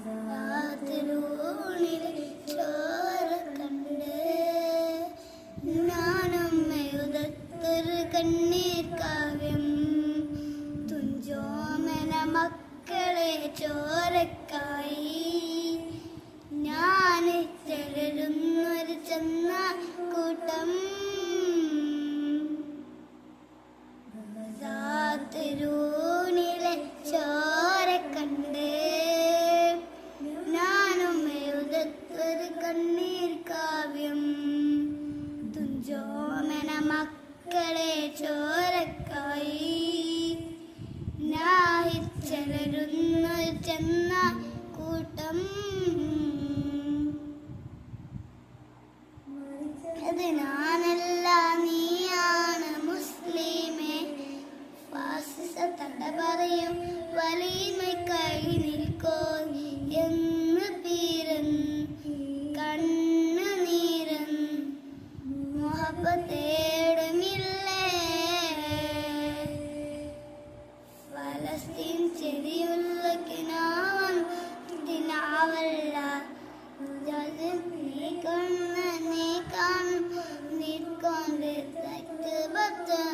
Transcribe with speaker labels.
Speaker 1: രാത്രിയൂണിൽ ചോര കണ്ട് ഞാനമ്മയുദത്തൊരു കണ്ണീർ കാവ്യം തുഞ്ചോമന മക്കളെ ചോരക്കായി ഞാൻ ചെലരുന്നൊരു ചെന്ന കൂട്ടം രാത്രിയൂണിലെ ചോര കണ്ട് ഞാനമ്മയുദത്തൊരു കണ്ണീർ കാവ്യം തുഞ്ചോമന മക്കളെ ചോരക്കായി നാഹിച്ചലരുന്നു ചെന്ന കൂട്ടം അത് ഞാനല്ല നീയാണ് മുസ്ലിമേ ഫാസിസ തട പറയും വലിമയ്ക്കായി നിൽക്കോ എന്ന് പീരൻ കണ്ണുനീരൻ മുഹബത്തേടുമില്ലേ ഫലസ്തീൻ ചെറിയുള്ള കിനാവൻ ദിനാവല്ല നീ കാണുന്ന നീ കാണും നിൽക്കൊണ്ട് തെറ്റ് പറ്റും